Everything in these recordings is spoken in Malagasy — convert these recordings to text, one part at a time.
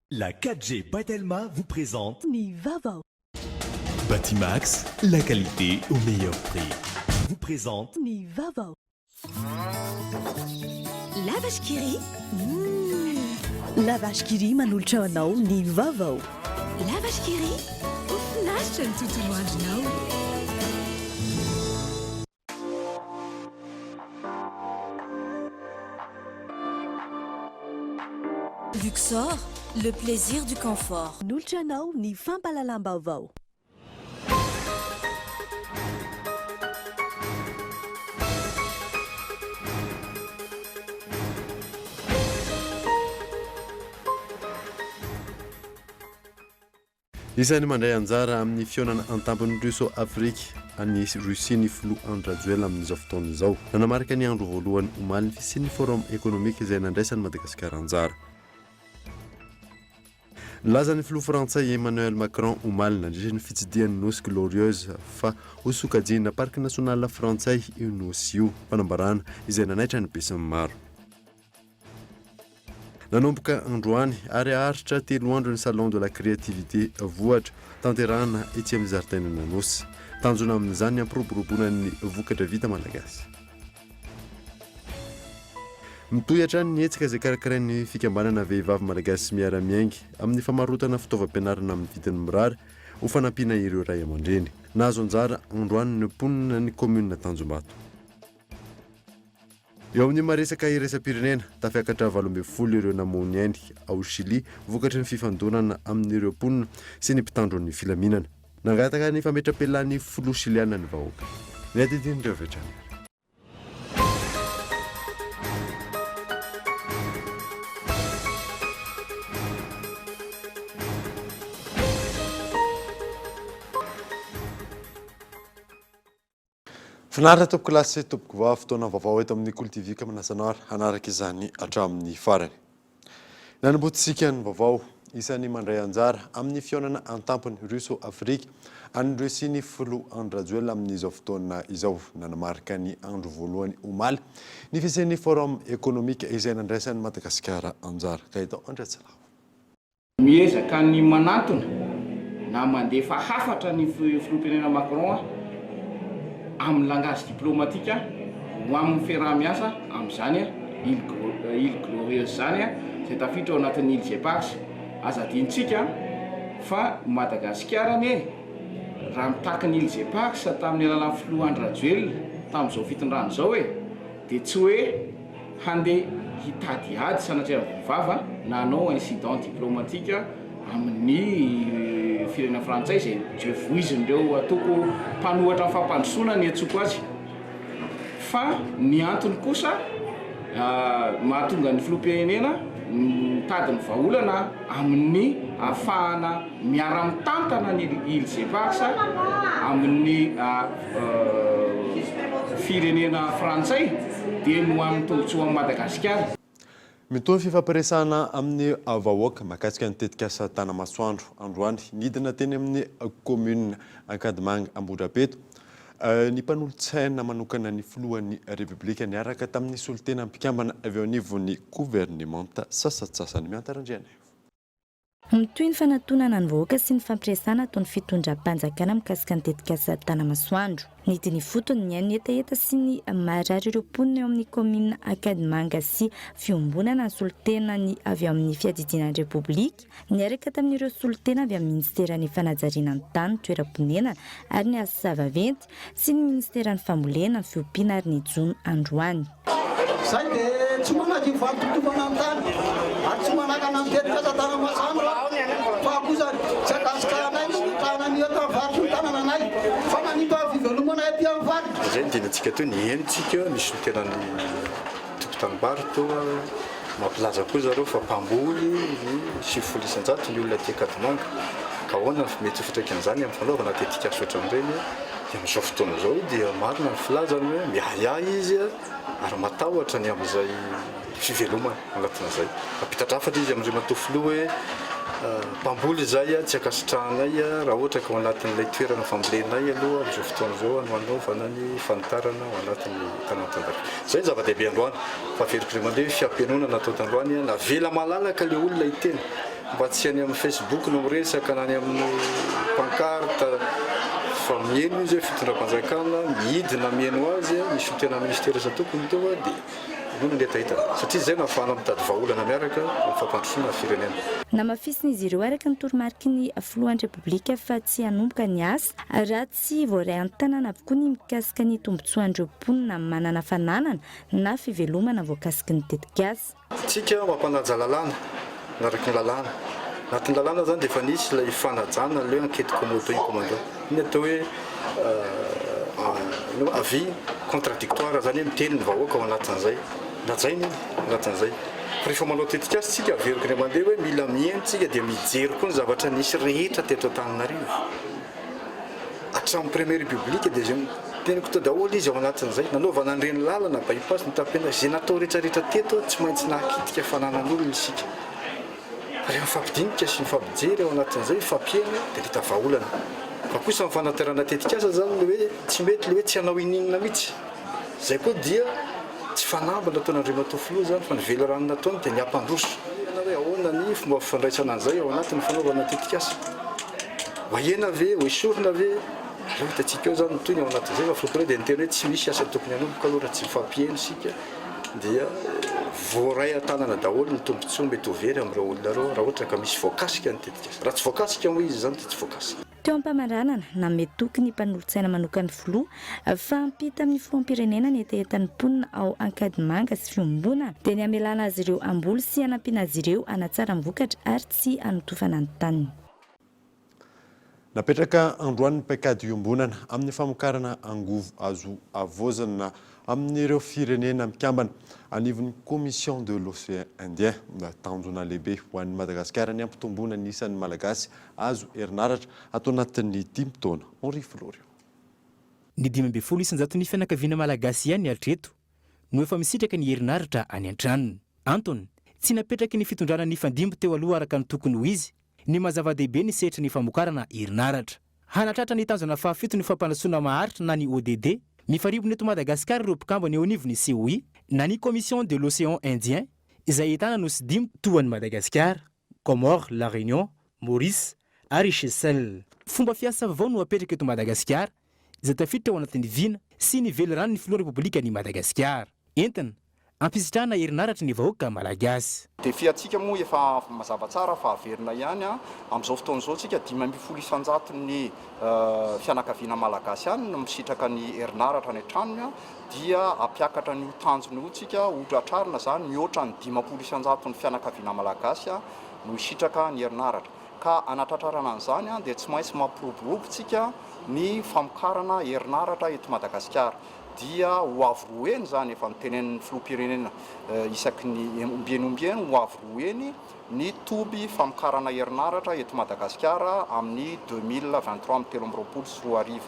La 4G Batelma vous présente Ni Vavao. Batimax, la qualité au meilleur prix. Vous présente Ni Vavao. La vache qui rit. La vache qui rit manolotra anao Ni Vavao. La vache qui rit. Ofinaritra ny tontolo andronao. Luxor, le plaisir du confort. Manolotra anao ny fampahalalam-baovao. Isan'ny mandray anjara amin'ny fionana an-tampony Russo Afrique any Russie ny filoha Andry Rajoelina amin'izao fotoana izao. Nanamarika ny andro voalohany omaly ny fisian'ny forum économique izay nandraisan'ny Madagasikara anjara. Nilazan'ny filoha frantsay Emmanuel Macron omaly nandritra ny fitsidihan'ny nosy glorieuse fa ho sokajiana parc national frantsay io nosy io fanambarana izay nanaitra ny besin'ny maro. Nanomboka androany ary aharitra 3 andro ny salon de la créativité vohatra tanterahana etsy amin'ny zaridaina nosy. Tanjona amin'izany ny ampiroboroboana ny vokatra vita malagasy. Mitohatra ny etsika izay karakarain'ny fikambanana vehivavy malagasy miara-miaingy amin'ny famarotana fitaovam-pianarana amin'ny vidiny mirary ho fanampiana ireo ray aman-dreny. Nahazo anjara androany ny mponina ny commune Tanjombato. Eo amin'ny maresaka iraisam-pirenena tafiakatra 12 ireo namony ainy ao Chili vokatry ny fifandonana amin'ireo mponina sy ny mpitandron'ny filaminana. Nangataka ny fametra-pelan'ny filoha chiliana ny vahoaka. Ny adidin'ireo vetrany. Finaritra tompoko lasy tompoko vava fotoana vaovao eto amin'ny Kultivika Manasanara hanaraka izany hatramin'ny farany. Nanombotsika ny vaovao isan'ny mandray anjara amin'ny fionana an-tampony Russo Afrique any Russie ny filoha Andry Rajoelina amin'izao fotoana izao nanamarika ny andro voalohany omaly ny fisian'ny forum économique izay nandraisan'ny Madagasikara anjara. Ka itao Andriatsalaho. Miezaka ny manatona na mandefa hafatra ny filoham-pirenena Macron amin'ny langage diplomatique ho amin'ny fiaraha-miasa amin'izany île glorieuse zany izay tafiditra ao anatin'ny île Zepax. Azadintsika fa Madagasikara ne raha mitaky ny île Zepax tamin'ny alalan'ny filoha Andry Rajoelina tamin'izao fitondrana izao dia tsy hoe handeha hitady ady sanatria vava na hanao incident diplomatique amin'ny firenena frantsay izay jevoizindreo atoko mpanohatra amin'ny fampandrosoana ny atsoko azy. Fa ny antony kosa mahatonga ny filoham-pirenena mitady ny vahaolana amin'ny ahafahana miara-mitantana ny île Zepax amin'ny firenena frantsay dia no amin'ny tombotsoa amin'ny Madagasikara. Mitohy fifampiresahana amin'ny vahoaka mahakasika ny tetikasa Tanamasoandro androany nidina teny amin'ny commune Ankadimanga Ambodrapeto ny mpanolontsaina manokana ny filohan'ny Republika niaraka tamin'ny solitena mpikambana avy ao anivon'ny gouvernemanta sasatsasany miantarandriana. Mitohy ny fanatonana ny vahoaka sy ny fampiresahana ataon'ny fitondram-panjakana mikasika ny tetikasa Tanamasoandro. Nidiny fotony ny any etaeta sy ny marary ireo mponina eo amin'ny commune Ankadimanga sy fiombonana ny solitena ny avy amin'ny fiadidinan'ny Republika niaraka tamin'ireo solitena avy amin'ny ministeran'ny fanajariana ny tany toeram-ponenana ary ny asa zavaventy sy ny ministeran'ny fambolena ny fiompiana ary ny jona androany. Zay dia tsy manaky varototomana amin'ny tany ary tsy manakana amin'ny tetikasa Tanamasoandro fa kosa tsy akasikana ny tanany eto amin'ny varotry ny tanana anay fa manito fivelomana ety amin'ny valy. Zay ny dinantsika toy ny henontsika ny solitenan'ny tompon-tanimbary mampilaza koa zareo fa mpamboly ny 7 isan-jato ny olona aty Ankadimanga ka ahoana mety fitraikany amin'ny fanaovana tetikasa ohatran'ireny dia amin'izao fotoana izao dia marina ny filazany hoe miahiahy izy ary matahotra ny amin'izay fivelomana anatin'izay. Ampitandrafatra izy amin'ireo matoa filoha hoe mpamboly zay tsy akasitrahanay raha ohatra ka ao anatin'ilay toerana fambolenay aloha amin'izao fotoana izao hanaovana ny fanitarana ao anatin'ny tanàna. Zay zava-dehibe androany fa veripré mandeha fiampianona natao tandroany navela malalaka ilay olona iteny mba tsy any amin'ny Facebook no miresaka nany amin'ny pancarte fa mieno izy fitondram-panjakana midina mieno azy misy tena ministera sa tokony teo dia no ndetahita satria zay nafahana mitady vahaolana miaraka fampandrosoana firenena. Namafisina izy ireo araka ny toromarika ny filohan'ny repoblika fa tsy hanomboka ny asa raha tsy voaray an-tanana avokoa ny mikasika ny tombotsoan'ireo mponina manana fananana na fivelomana voakasiky ny tetikasa. Tsika mampanaja lalàna naraky ny lalàna anatin'ny lalàna zany dia efa nisy ilay fanajana le enquête commodo commandant iny atao hoe avis contradictoire zany hoe miteny ny vahoaka ao anatin'izay najainy anatin'izay rehefa manao tetikasa tsika averiko ny mandeha hoe mila mihaino tsika dia mijery koa ny zavatra nisy rehetra teto Antananarivo hatramin'ny première république dia zay teniko to daholo izy ao anatin'izay nanaovana an'ireny lalana bypass nitapena izay natao rehetrarehetra teto tsy maintsy nahakitika fananan'olona isika rehefa fampidinika sy mifampijery ao anatin'izay fampiena dia hita vahaolana fa kosa amin'ny fanaterana tetikasa zany le hoe tsy mety le hoe tsy hanao ininina mihitsy zay koa dia tsy fanamba nataona Andriamatoa filoha zany fa nivela rano nataony dia niampandroso na hoe ahoana ny fomba fifandraisana an'izay ao anatin'ny fanaovana tetikasa hoahena ve hoesorina ve aleo hitantsika eo zany toy ny ao anatin'izay fa procureur dia niteny hoe tsy misy asa tokony hanomboka aloha raha tsy mifampieno sika dia voaray an-tanana daholo ny tombontsoa mety overy amin'ireo olona reo raha ohatra ka misy voakasika ny tetikasa raha tsy voakasika moa izy zany dia tsy voakasika. Teo am-pamaranana na metoky ny mpanolotsaina manokany filoha fa ampita amin'ny filoam-pirenena ny etaetan'ny mponina ao ankady manga sy fiombona dia ny amelana azy ireo amboly sy hanampiana azy ireo anatsara ny vokatra ary tsy hanotofana ny taniny. Napetraka androan'ny paikady iombonana amin'ny famokarana angovo azo avozana amin'ireo firenena mikambana anivon'ny commission de l'océan Indien tanjona lehibe ho an'ny Madagasikara ny ampitombona ny isan'ny malagasy azo herinaratra atao anatin'ny 10 taona. Henri Florio. Ny 12 isanjato ny fianakaviana malagasy ihany hatreto no efa misitraka ny herinaratra any an-tranony. Antony tsy napetraky ny fitondrana ny fandimby teo aloha araka ny tokony ho izy ny mazava-dehibe ny setra ny famokarana herinaratra. Hanatratra ny tanjona fahafito ny fampanasoana maharitra na ny ODD mifaribona eto Madagasikara ireo mpikambana eo anivon'ny COI na ny commission de l'océan Indien izay ahitana nosy 5 toan'ny Madagasikara, Comores, La Réunion, Maurice ary Seychelles. Fomba fiasa vaovao no apetraka eto Madagasikara izay tafiditra ao anatin'ny vina sy ny vely rano ny filoha repoblika ny Madagasikara. Entina ampisitrahana herinaratra ny vahoaka malagasy. Dia fiatsika moa efa mazava tsara fa averina ihany amin'izao fotoana izao tsika 500 ny fianakaviana malagasy ihany no misitraka ny herinaratra ny an-tranony dia ampiakatra ny tanjony io tsika hotratrarina zany mihoatra ny 500 ny fianakaviana malagasy no isitraka ny herinaratra. Ka anatratrarana an'izany dia tsy maintsy mampiroborobo tsika ny famokarana herinaratra eto Madagasikara. Dia ho avy roeny zany efa nitenen'ny filoham-pirenena isaky ny ombieny ho avy roeny ny toby famokarana herinaratra eto Madagasikara amin'ny 2023 amin'ny 13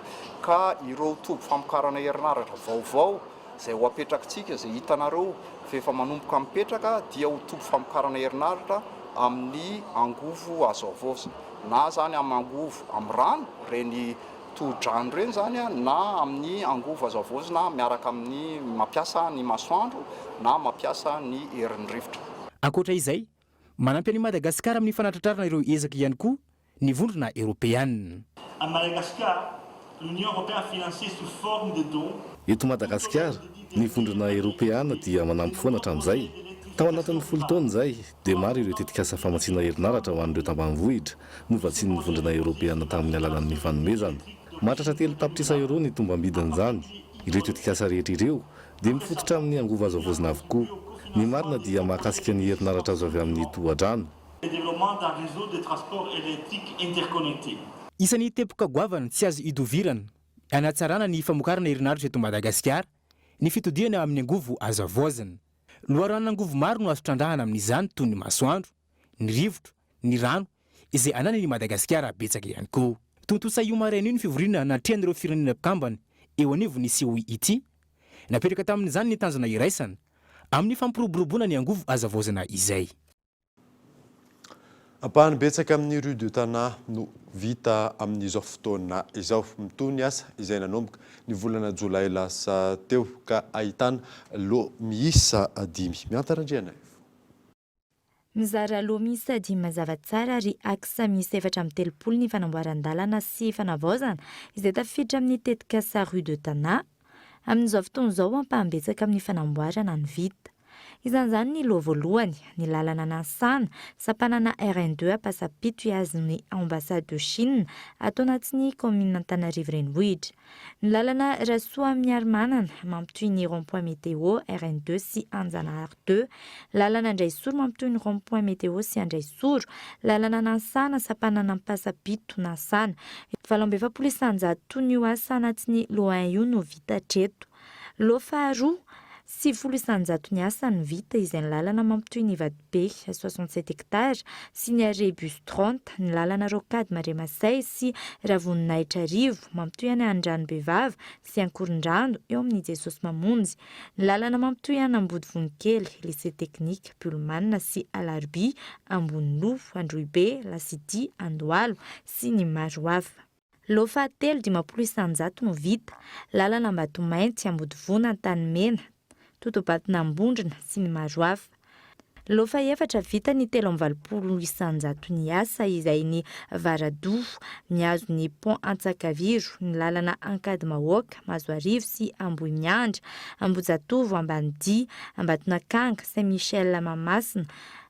ka ireo toby famokarana herinaratra vaovao zay ho apetrakintsika zay hitanareo efa manomboka mipetraka dia ho toby famokarana herinaratra amin'ny angovo azo avoza na zany amin'ny angovo amin'ny rano reny todrano reny zany na amin'ny angovo azo avozina miaraka amin'ny mampiasa ny masoandro na mampiasa ny herin'ny rivotra. Ankoatra izay manampy any Madagasikara amin'ny fanatratrarana ireo ezaka ihany koa ny vondrona Européenne. À Madagascar, l'Union européenne a financé sous forme de dons. Eto Madagasikara, ny vondrona Européenne dia manampy foana hatramin'izay. Tao anatin'ny 10 taona izay dia maro ireo tetikasa famatsiana herinaratra ho an'ireo tambanivohitra novatsian'ny vondrona Européenne tamin'ny alalan'ny fanomezana. Mahatratra 3 tapitrisa euro ny tombam-bidin'izany. Ireo tetikasa rehetra ireo dia mifototra amin'ny angovo azo avozina avokoa. Ny marina dia mahakasika ny herinaratra azo avy amin'ny tohadrano. Isan'ny tepoka goavana tsy azo idovirana hanatsarana ny famokarana herinaratra eto Madagasikara ny fitodiana amin'ny angovo azo avozana. Loharan'ny angovo maro no azo trandrahana amin'izany toy ny masoandro, ny rivotro, ny rano izay ananan'ny Madagasikara betsaka ihany koa. Tontosa io maraina io ny fivoriana natrehan'ireo firenena mpikambana eo anivon'ny COI ity napetraka tamin'izany ny tanjona iraisana amin'ny fampiroboroboana ny angovo azo avozana izay. Ampahany betsaka amin'ny rue de Tana no vita amin'izao fotoana izao mitony asa izay nanomboka ny volana Jolay lasa teo ka ahitana lo miisa 5 miantarandriana. mizara loha misy 5 mazava tsara ary aksa misy 430 ny fanamboaran-dalana sy fanavaozana izay tafiditra amin'ny tetikasa rue de Tana. Amin'izao fotoan'izao ampahambetsaka amin'ny fanamboarana ny vita. Izan'izany ny loha voalohany, ny lalana Nansana, sapanana RN2 pasapito iazon'ny ambassade de Chine atao anatin'ny commune Antananarivo renivohitra. Ny lalana Rasoa amin'ny Arimanana mampitohy ny rond-point météo RN2 sy Anjanahary 2, lalana Andraisoro mampitohy ny rond-point météo sy Andraisoro, lalana Nansana sapanana amin'ny pasapito Nansana. 720 ny asa anatin'ny loha io no vita hatreto. Loha faharoa 700 ny asa ny vita izay ny lalana mampitohy ny Vatobe 67 hectares sy ny Arebus 30, ny lalana Rocade Maremasay sy Ravoninaitra Rivo mampitohy any Andrano-Bevava sy Ankorondrano eo amin'ny Jesosy Mamonjy, ny lalana mampitohy any Ambody Vonikely, lycée technique Pullman sy Alarby, Ambonilofo, Androibe, Lasity, Andohalo sy ny maro hafa. Loha fahatelo 500 no vita, lalana Ambatomainty, Ambodivona, Antanimena, Totobatonambondrona sy ny maro hafa. Loha fahaefatra vita ny 320 ny asa izay ny Varadofo, mihazo ny pont Antsakaviro, ny lalana Ankady Mahoaka, Mazoarivo sy Amboimiandra, Ambojatovo, Ambanidia, Ambatonakanga, Saint-Michel Mamasina,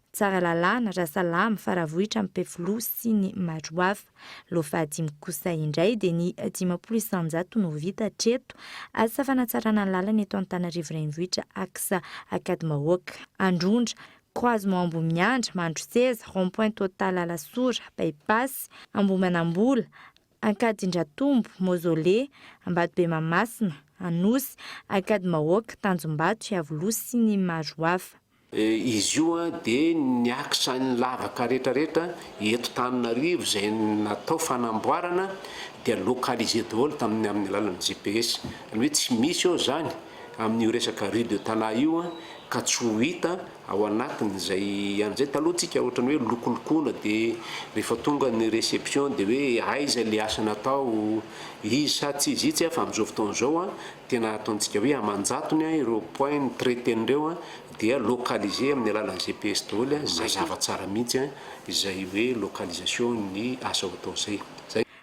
Tsaralalana, Rasalama, Faravohitra, Ampefilo sy ny maro hafa. Loha fahadimy kosa indray dia ny 500 no vita hatreto, asa fanatsarana ny lalana eto Antananarivo renivohitra aksa Ankady Mahoaka, Androndra, croisement Amboimiandra, Mandroseza, rond-point total Alasora, bypass, Ambomanambola, Ankadindratombo, Mausolée, Ambatobe Mamasina, Anosy, Ankady Mahoaka, Tanjombato, Iavoloha sy ny maro hafa. Izy io dia niakisa ny lavaka rehetrarehetra eto Antananarivo izay natao fanamboarana dia localisé daholo tamin'ny amin'ny alalan'ny GPS. Hoe tsy misy eo zany amin'ny resaka rue de Tana io ka tsy ho hita ao anatin'izay an'izay talohantsika ohatrany hoe lokolokona dia rehefa tonga ny réception dia hoe aiza le asa natao izy sa tsy izy itsy fa amin'izao fotoan'izao tena ataontsika hoe amanjatony ireo point traiten'ireo dia localisé amin'ny alalan'ny GPS daholo zay zava-tsara mihitsy izay hoe localisation ny asa atao zay.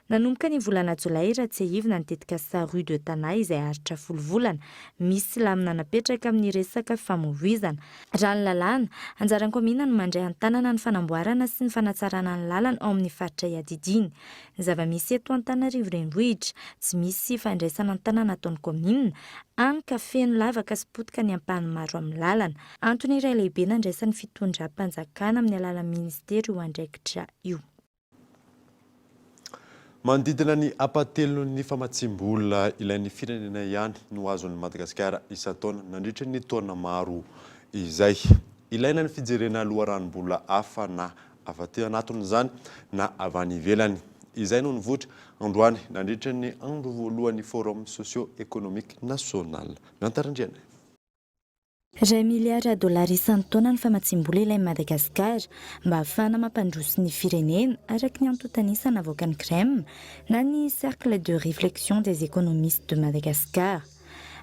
Nanomboka ny volana Jolay raha tsy ahivina ny tetikasa rue de Tana izay haritra 10 volana, misy lamina napetraka amin'ny resaka famovoizana. Raha ny lalàna, anjaran'ny komina no mandray an-tanana ny fanamboarana sy ny fanatsarana ny lalana ao amin'ny faritra Iadidiny. Ny zava-misy eto Antananarivo renivohitra, tsy misy fandraisana an-tanana ataon'ny komina, any ka feno lavaka sy potika ny ampahany maro amin'ny lalana. Antony iray lehibe nandraisan'ny fitondram-panjakana amin'ny alalan'ny ministera io andraikitra io. Manodidina ny apatelo ny famatsim-bola ilain'ny firenena ihany no azon'ny Madagasikara isan-taona nandritra ny taona maro izay. Ilaina ny fijerena loharanom-bola hafa na avy aty anatin'izany na avy any ivelany. Izay no nivoatra androany nandritra ny andro voalohan'ny forum socio-économique national. Nantarandriana. $1 miliard isan-taona ny famatsim-bola ilain'ny Madagasikara mba ahafahana mampandroso ny firenena araka ny antotanisana avoaka ny CREM na ny cercle de réflexion des économistes de Madagascar.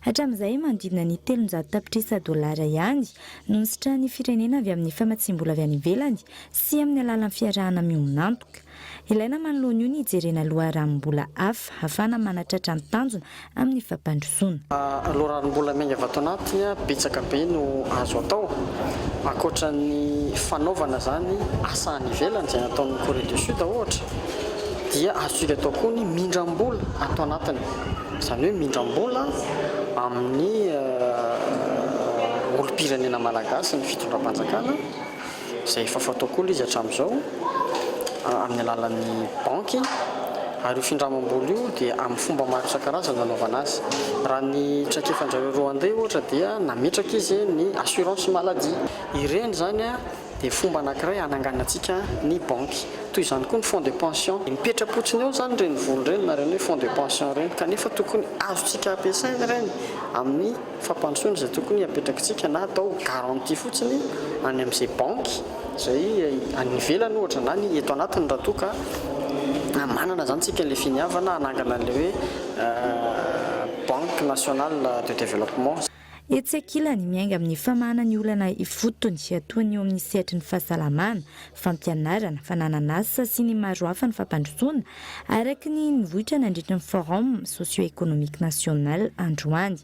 Hatramin'izay manodidina ny $300 ihany no nisitrahan'ny firenena avy amin'ny famatsim-bola avy any ivelany sy amin'ny alalan'ny fiarahana mionantoka. Ilaina manoloana io ny hijerena loharanom-bola hafa ahafahana manatratra ny tanjona amin'ny fampandrosoana. Loharanom-bola miainga avy ato anatiny betsaka be no azo atao. Ankoatra ny fanaovana zany asa any ivelany izay nataon'ny Corée du Sud ohatra, dia azontsika atao koa ny mindram-bola ato anatiny. Izany hoe mindram-bola amin'ny olo-pirenena malagasy ny fitondram-panjakana izay efa fatao koa izy hatramin'izao amin'ny alalan'ny banky, ary io findramam-bola io dia amin'ny fomba maro isan-karazany nanaovana azy. Raha ny traikefanjareo Rwandais ohatra dia nametraka izy ny assurance maladie. Ireny zany dia fomba anankiray hananganantsika ny banky. Toy izany koa ny fonds de pension. Mipetra-potsiny eo zany reny vola reny na reny hoe fonds de pension reny, kanefa tokony azontsika ampiasaina reny amin'ny fampandrosoana izay tokony apetrakitsika na atao garantie fotsiny any amin'izay banky izay any ivelany ohatra na ny eto anatiny raha toa ka manana zany tsika le finiavana hanangana le hoe Banque nationale de développement. etsy akilany miainga amin'ny famahana ny olana ifotony atoany eo amin'ny sehatry ny fahasalamana fampianarana fananana asa sy ny maro hafa ny fampandrosoana araky ny nivohitra nandritra ny forum socio-économique national androany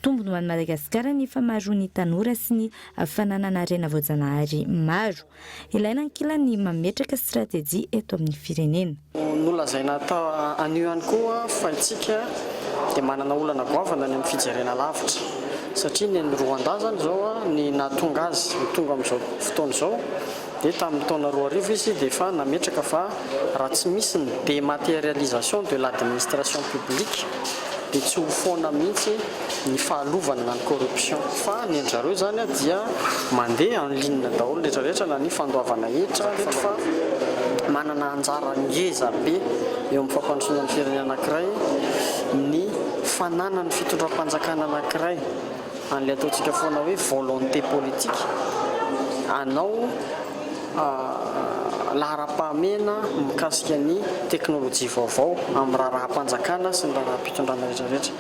tombony ho an'i Madagasikara ny famaroany tanora sy ny fananana harena voajanahary maro ilaina ankilany mametraka stratégie eto amin'ny firenena nolazaina atao anio ihany koa fa itsika dia manana olana goavana ny amin'ny fijerena lavitra satria ny Rwanda zany zao ny nahatonga azy tonga amin'izao fotoana izao dia tamin'ny taona 2000 izy dia fa nametraka fa raha tsy misy ny dématérialisation de l'administration publique dia tsy ho foana mihitsy ny fahalovana na ny corruption fa ny anjareo zany dia mandeha en ligne daholo rehetrarehetra na ny fandoavana hetra rehetra fa manana anjara ngeza be eo amin'ny fampandrosoana ny firenena anankiray ny fananany fitondram-panjakana anankiray an'ilay ataontsika foana hoe volonté politique anao lahara-pahamena mikasika ny teknôlôjia vaovao amin'ny raha-raha-panjakana sy ny raha-raha-pitondrana rehetrarehetra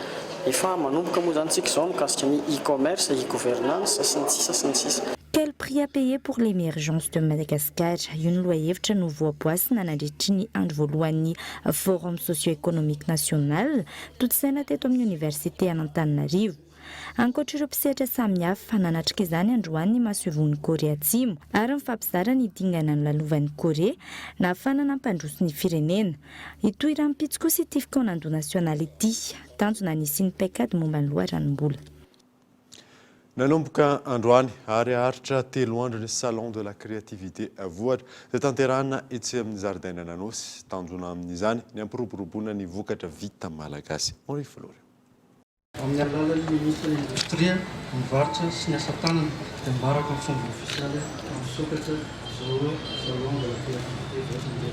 efa manomboka moa zany tsika izao mikasika ny e-commerce e-gouvernance sy ny tsisa sy ny tsisa. Quel prix à payer pour l'émergence de Madagascar? Io ny lohahevitra no voaboasina nandritry ny andro voalohan'ny forum socio-économique national totosaina teto amin'ny université an'Antananarivo. Ankoatra ireo mpisehatra samihafa nanatrika izany androany mahasoavon'ny Korea Atsimo ary mifampizara ny dingana ny lalovan'ny Korea na afanana ampandroso ny firenena. Itoy rahampitso kosa ity fikonando nasional ity tanjona nisy ny paikady momba ny loharanom-bola. Nanomboka androany ary haritra 3 andro ny salon de la créativité vohatra izay tanterahana etsy amin'ny zaridaina Nanosy tanjona amin'izany ny ampiroboroboana ny vokatra vita malagasy. Mori Flore. Amin'ny alalan'ny ministra indostria mivarotra sy ny asa tanana dia mibaraka amin'ny fomba ofisialy misokatra izao salon de la créativité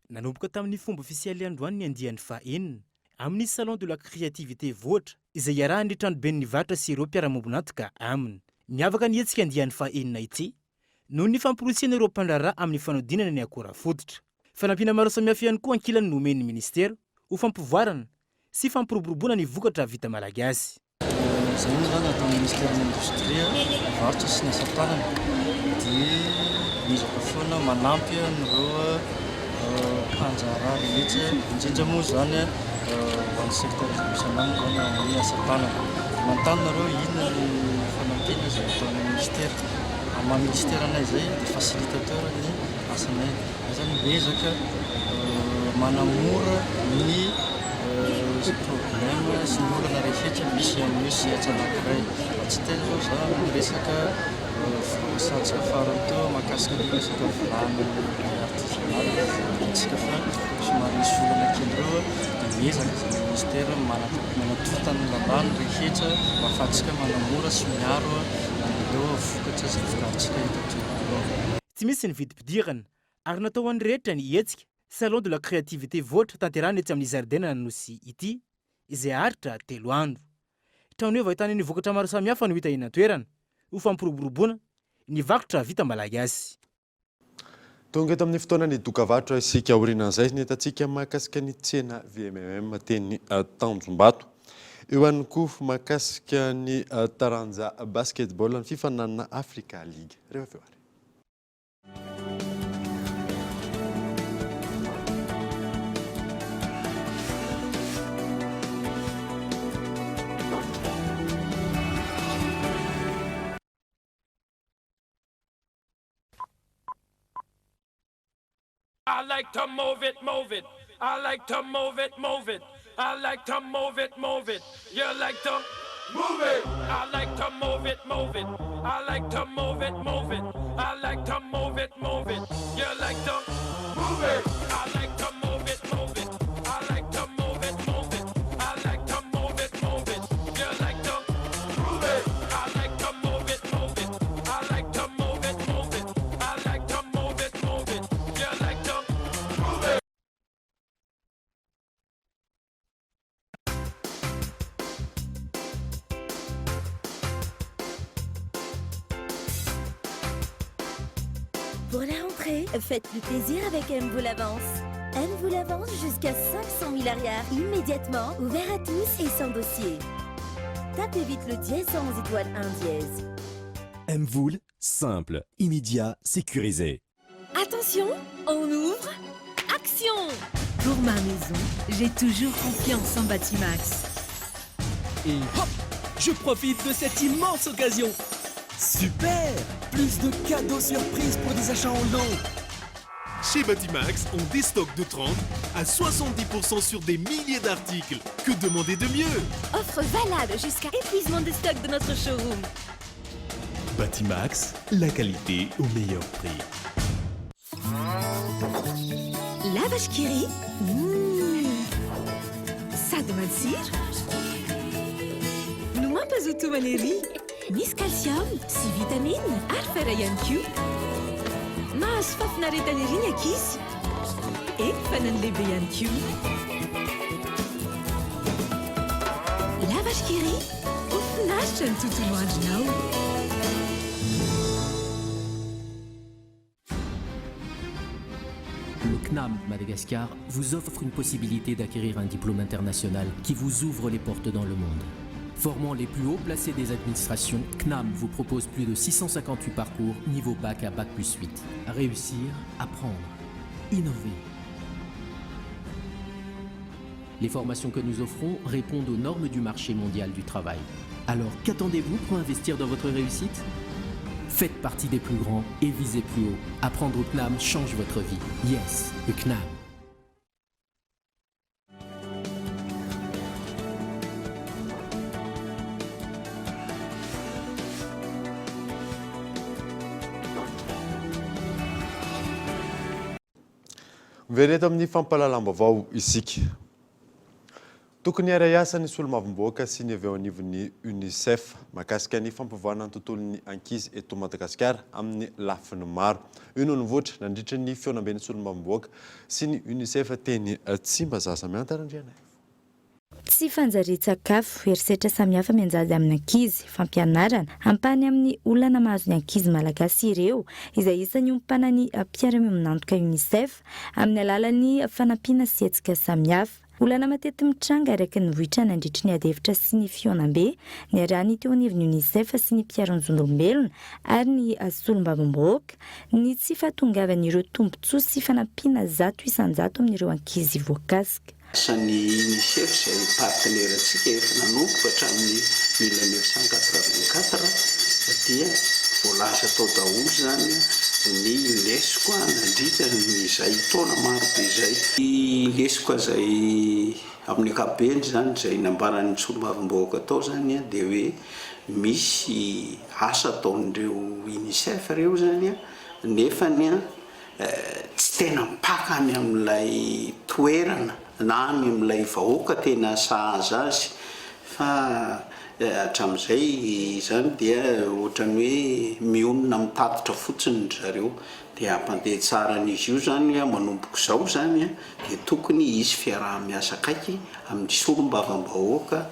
nanomboka tamin'ny fomba ofisialy androany ny andiany fahaenina amin'ny salon de la créativité vohatra izay iarahany tranoben'ny varotra sy ireo mpiara-mombonatoka aminy miavaka ny hetsika andiany fahaenina ity noho ny famporosiana ireo mpandrarà amin'ny fanodinana ny akora fototra. Fanampiana maro samihafa ihany koa ankilany nomen'ny ministera ho fampivoarana sy fampiroboroboana ny vokatra vita malagasy. Izay moa zany atao ministera indostria varotra sy ny asa tanana dia mizaka foana manampy an'ireo mpanjara rehetra indrindra moa zany ho an'ny secteur professionnel zany amin'ny asa tanana. Manontany nareo inona ny fanampiana izay ataon'ny ministera. Amin'ny ministeranay izay dia facilitateur ny asanay. Zany miezaka manamora ny problème sy ny olana rehetra misy amin'ny sehatra anankiray. Tsy tena zao zany miresaka voasantsika farany teo mahakasika ny resaka vilany artisanal tsika fa somary misy olana kely ireo dia miezaka zany ministera manatorotany lalàna rehetra mba ahafahantsika manamora sy miaro ireo vokatra izay vokarintsika eto an-toerana. Tsy misy ny vidim-pidirana ary natao an'ny rehetra ny hetsika salon de la créativité vohatra tanterahana etsy amin'ny zaridaina Nanosy ity izay haritra 3 andro. Trano eo ahitana ny vokatra maro samihafa no hita eny an-toerana ho fampiroboroboana ny vakotra vita malagasy. Tonga eto amin'ny fotoana ny dokavarotra isika aorianan'izay ny hitantsika mahakasika ny tsena VMM teny Tanjombato. Eo ihany koa mahakasika ny taranja basketball ny fifananana Africa League. Rehefa avy eo ary. I like to move it, move it. I like to move it, move it. I like to move it, move it. You like to move it. I like to move it, move it. I like to move it, move it. I like to move it, move it. You like to move it. I like to move it, move it. I like to move it, move it. I like to move it, move it. You like to move it. I like to move it, move it. I like to move it, move it. I like to move it, move it. You like to move it. Pour la rentrée, faites du plaisir avec MVO l'avance. M vous la vend jusqu'à 500 000 arrières immédiatement, ouvert à tous et sans dossier. Tapez vite le dièse 111 étoile 1 dièse. Mvoul, simple, immédiat, sécurisé. Attention, on ouvre. Action! Pour ma maison, j'ai toujours confiance en Batimax. Et hop, je profite de cette immense occasion. Super! Plus de cadeaux surprises pour des achats en lot. Chez Batimax, on déstocke de 30 à 70% sur des milliers d'articles. Que demander de mieux? Offre valable jusqu'à épuisement de stock de notre showroom. Batimax, la qualité au meilleur prix. La vache qui rit. Ça demande cire. Nous m'en pas tout malérie. Nis calcium, si vitamine, arferayan Q. Mas fafnare tanerinya kis. Et fanan lebeyan Q. La vache qui rit. Ouf nachen tout now. Le CNAM Madagascar vous offre une possibilité d'acquérir un diplôme international qui vous ouvre les portes dans le monde. Formant les plus hauts placés des administrations, CNAM vous propose plus de 658 parcours niveau bac à bac plus 8. Réussir, apprendre, innover. Les formations que nous offrons répondent aux normes du marché mondial du travail. Alors qu'attendez-vous pour investir dans votre réussite ? Faites partie des plus grands et visez plus haut. Apprendre au CNAM change votre vie. Yes, le CNAM. Mivery eto amin'ny fampalalam-baovao isika. Tokony iara-iasa ny solombavamboaka sy ny avy eo anivon'ny UNICEF mahakasika ny fampivoana ny tontolon'ny ankizy eto Madagasikara amin'ny lafiny maro. Io no nivoatra nandritra ny fionamben'ny solombavamboaka sy ny UNICEF teny Tsimba Zaza miantarandriana. Tsy fanjarian-tsakafo, herisetra samihafa mianjady amin'ny ankizy, fampianarana, hampany amin'ny olana mahazo ny ankizy malagasy ireo, izay isan'ny ompana ny mpiara-mioninantoka UNICEF amin'ny alalan'ny fanampiana sy hetsika samihafa. Olana matety mitranga araka ny vohitra nandritry ny adevitra sy ny fionam-be, ny arahany teo anivon'ny UNICEF sy ny mpiaron-jondolombelona ary ny solombavamboaka, ny tsy fahatongavan'ireo tombontsoa sy fanampiana zato isan-jato amin'ireo ankizy voakasika. Asan'ny UNICEF izay partenaire antsika efa nanomboka hatramin'ny 1984 dia voalaza tao daholo zany ny lesiko nandritra izay taona maro be izay. Ny lesiko izay amin'ny ankapobeny zany izay nambaran'ny solombavamboaka tao zany dia hoe misy asa ataon'ireo UNICEF ireo zany nefany tsy tena mpakany amin'ilay toerana na amin'ilay vahoaka tena sahaza azy fa hatramin'izay zany dia ohatrany hoe mionona mitatitra fotsiny zareo dia hampandeha tsara an'izy io zany manomboka izao zany dia tokony hisy fiaraha-miasa akaiky amin'ny solombavambahoaka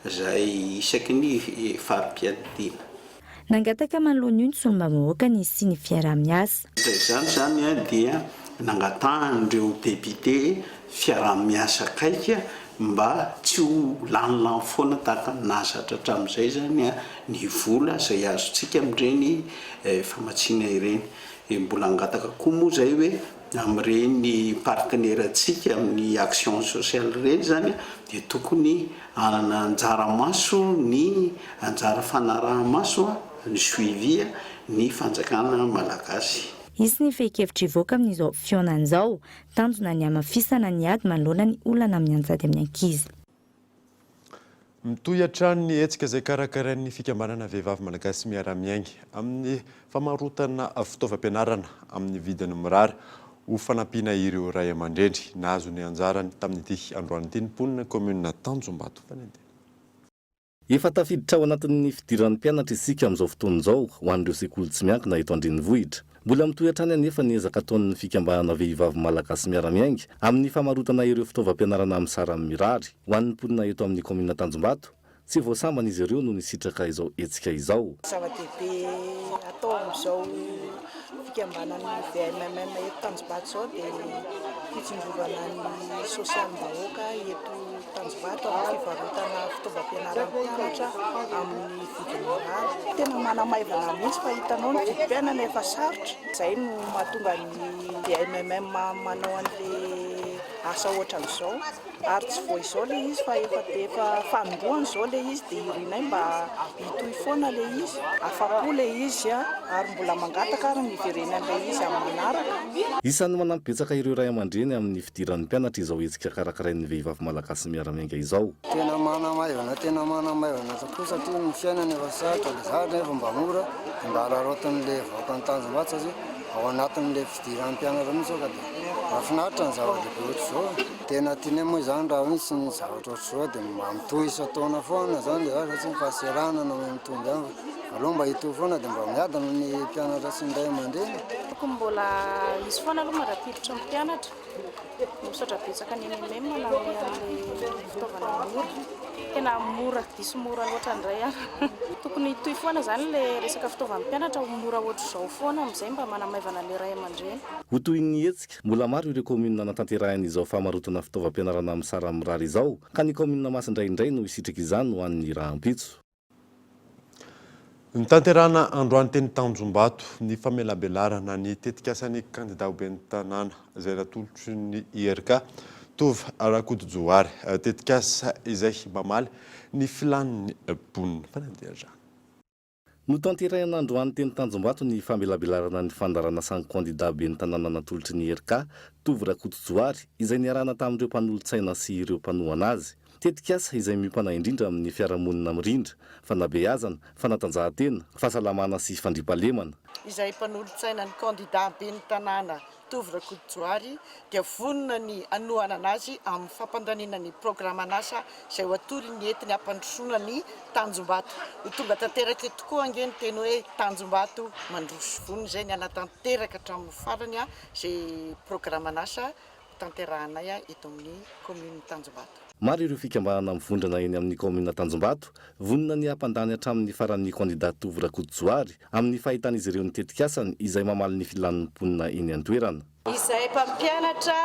izay isaky ny fahampiadiana. Nangataka manoloana io ny solombavamboaka ny sy ny fiaraha-miasa. Zany dia nangatahany débité fiaraha-miasa akaiky mba tsy ho lanilany foana tahaka nazatra hatramin'izay zany ny vola izay azontsika amin'ireny famatsiana ireny. Mbola angataka koa moa zay hoe amin'ireny partenaire antsika amin'ny action sociale ireny zany dia tokony hanana anjara-maso ny anjara fanaraha-maso ny suivi ny fanjakana malagasy. Izy ny fehi-kevitra ivoaka amin'izao fionan'izao, tanjona ny hamafisana ny ady manoloana ny olana mianjady amin'ny ankizy. Mitohy hatrany ny hetsika izay karakarain'ny fikambanana vehivavy malagasy miara-miaingy amin'ny famarotana fitaovam-pianarana amin'ny vidiny mirary ho fanampiana ireo ray aman-dreny nahazo ny anjarany tamin'ity androany ity mponina commune Tanjombato. Efa tafiditra ao anatin'ny fidiran'ny mpianatra isika amin'izao fotoana izao ho an'ireo sekoly tsy miankina eto andrenivohitra. Mbola mitohy hatrany anefa ny ezaka ataon'ny fikambanana vehivavy malagasy miara-miaingy amin'ny famarotana ireo fitaovam-pianarana amin'ny sarany mirary ho an'ny mponina eto amin'ny commune Tanjombato tsy voasambana izy ireo no nisitraka izao hetsika izao. Zava-dehibe atao amin'izao fikambanan'ny VMMM eto Tanjombato zao dia fitsinjovana ny sosialim-bahoaka eto Tanjombato amin'ny fivarotana fitaovam-pianarana mpianatra amin'ny vidiny mirary. Tena manamaivana mihitsy fa hitanao ny vidim-piainana efa sarotra. Izay no mahatonga ny VMMM manao an'ilay asa ohatran'izao ary tsy voa izao le izy fa efa fanondroany izao le izy dia irinay mba hitohy foana le izy, afa-po le izy ary mbola mangataka ary ny iverenan'le izy amin'ny manaraka. Isan'ny manampibetsaka ireo ray aman-dreny amin'ny fidiran'ny mpianatra izao hetsika karakarain'ny vehivavy malagasy miaramianga izao. Tena manamaivana tokoa satria ny fiainana efa sarotra le zahatra efa mba mora dia mba hararotin'le vahoakan'ny Tanjombato satria ao anatin'le fidiran'ny mpianatra mihitsy ka dia mahafinaritra ny zava-dehibe ohatr'izao. Tena tiany moa izany raha misy ny zavatra ohatr'izao dia mamitohy isa-taona foana zany dia satria fahaserana no mitomby any. Aloha mba hitohy foana dia mba miadana ny mpianatra sy ny ray aman-dreny. Mbola izy foana aloha marapiditra ny mpianatra misaotra betsaka ny MMM manamia an'ilay fitaovana mora. Tena mora diso mora loatra ny ray any. Tokony hitohy foana zany le resaka fitaovan'ny mpianatra mora ohatr'izao foana amin'izay mba manamaivana le ray aman-dreny. Ho tohin'ny hetsika, mbola maro ireo komina natanterahany izao famarotana fitaovam-pianarana amin'ny sara mirary izao, ka ny komina Masindraindray no isitraka izany ho an'ny rahampitso. Ny tanterana androany teny Tanjombato ny famelabelarana ny tetikasan'ny kandida ho ben'ny tanàna izay natolotry ny IRK Tova Rakotojoary tetikasa izay mamaly ny filan'ny mponina fanandiatra. No tanterahina androany teny Tanjombato ny famelabelarana ny fandarana san'ny kandida ben'ny tanàna natolotry ny IRK Tova Rakotojoary izay niarahana tamin'ireo mpanolontsaina sy ireo mpanohana azy. Tetikasa izay mipana indrindra amin'ny fiarahamonina mirindra, fanabeazana, fanatanjahantena, fahasalamana sy fandriampahalemana. Izay mpanolontsaina ny kandida ben'ny tanàna Tova Rakotojoary dia vonona ny anohana anazy amin'ny fampandaniana ny programan'asa izay ho atory ny entiny hampandrosoana ny Tanjombato. Ho tonga tanteraka tokoa angeny teny hoe Tanjombato mandroso vonona izay ny anatanteraka hatramin'ny farany izay programan'asa tanterahanay eto amin'ny komina Tanjombato. Maro ireo fikambanana mivondrana eny amin'ny komina Tanjombato, vonona ny hampandany hatramin'ny faran'ny kandida Tova Rakotojoary amin'ny fahitan'izy ireo ny tetikasany izay mamaly ny filan'ny mponina eny an-toerana. Izay mpampianatra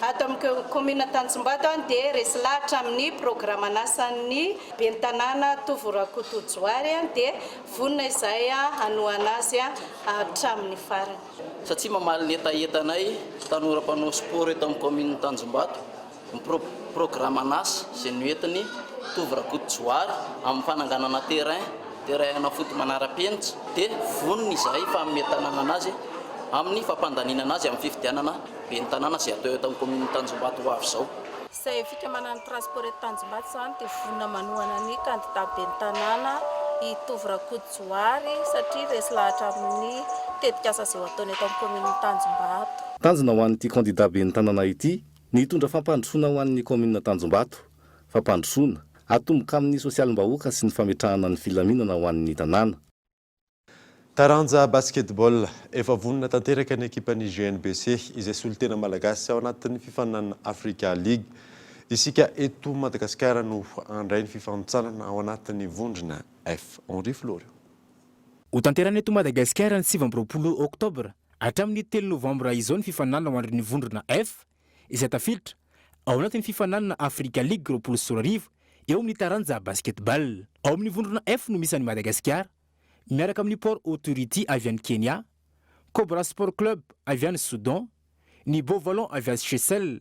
ato amin'ny komina Tanjombato dia resy lahatra amin'ny programan'asan'ny ben'ny tanàna Tova Rakotojoary dia vonona izay hanohana azy hatramin'ny farany. Satria mamaly ny etaentanay tanora mpanao sport eto amin'ny komina Tanjombato. Programan'asa izay noentiny Tova Rakotojoary amin'ny fananganana terrain foty manara-penitra dia vonona izay fa metanana anazy amin'ny fampandaninana azy amin'ny fifidianana ben'ny tanàna izay atao eto amin'ny komina Tanjombato ho avy izao. Izay fikamanana transport eto Tanjombato zany dia vonona manohana ny kandida ben'ny tanàna i Tova Rakotojoary satria resy lahatra amin'ny tetikasa izay ataony eto amin'ny komina Tanjombato. Tanjona ho an'ity kandida ben'ny tanàna ity nitondra fampandrosoana ho an'ny komina Tanjombato, fampandrosoana atomboka amin'ny sosialim-bahoaka sy ny fametrahana ny filaminana ho an'ny tanàna. Taranja basketball efa vonona tanteraka ny ekipan'ny GNBC izay solitena malagasy ao anatin'ny fifaninana Africa League. Isika eto Madagasikara no andray ny fifanintsanana ao anatin'ny vondrona F. Henri Florio. Ho tanterana eto Madagasikara ny 7 Oktobra hatramin'ny 3 Novambra izao ny fifaninana ho andry ny vondrona F izay tafilitra ao anatin'ny fifaninana Africa League 24 eo amin'ny taranja basketball. Ao amin'ny vondrona F no misy an'i Madagasikara miaraka amin'ny Port Authority avy any Kenya, Cobra Sport Club avy any Soudan, ny Beau Vallon avy any Seychelles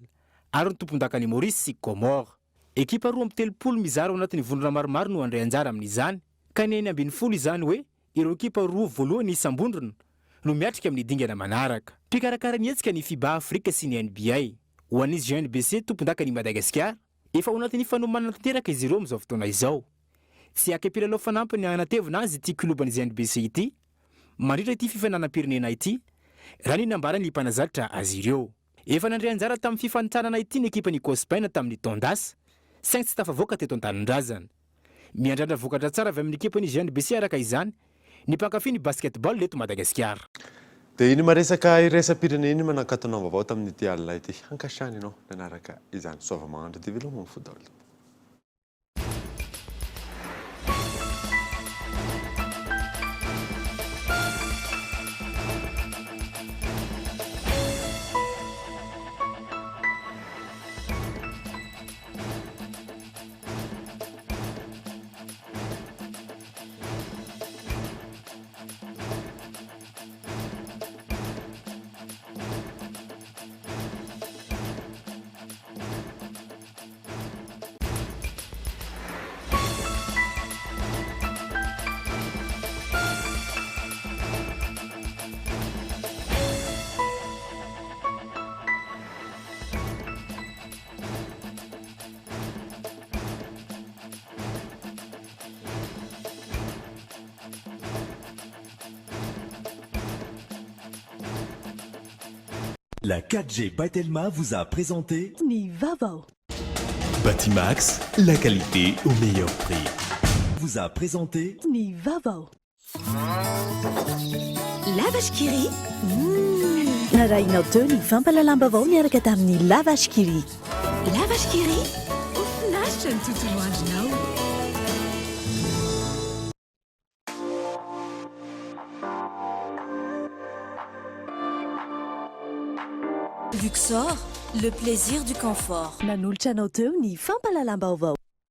ary ny tompon-dakany Maurice sy Comore. Ekipa roa amin'ny 30 mizara ao anatin'ny vondrona maromaro no andray anjara amin'izany, ka ny 40 izany hoe ireo ekipa roa voalohany isam-bondrona no miatrika amin'ny dingana manaraka. Mpikarakara ny hetsika ny FIBA Afrika sy ny NBA. Ho an'izy GNBC tompon-dakany Madagasikara, efa ao anatin'ny fanomanana tanteraka izy ireo amin'izao fotoana izao. Tsy akam-pilalao fanampiny anatevina azy ity klubany GNBC ity, mandritra ity fifananam-pirenena ity, raha ny nambarany mpanazatra azy ireo. Efa nandray anjara tamin'ny fifanitsanana ity ny ekipany Cospaina tamin'ny Tondas, saingy tsy tafavoaka teto an-tanindrazana. Miandrandra vokatra tsara avy amin'ny ekipany GNBC araka izany, ny mpankafy ny basketball eto Madagasikara. Dia iny maresaka iresa-pirenena iny manankatona vaovao tamin'ity alina ity. Hankasiany ianao nanaraka izany. Soava magnandro développement football. La 4G by Telma vous a présenté Ni Vavo. Batimax, la qualité au meilleur prix. Vous a présenté Ni Vavo. Lavage Kiri. Narainao teo ny fampalalam-bavao miaraka tamin'ny Lavage Kiri. Lavage Kiri. Mahafinaritra ny tontolo andronao. Luxor, le plaisir du confort. Nanolotra anao teo ny fampalalam-baovao.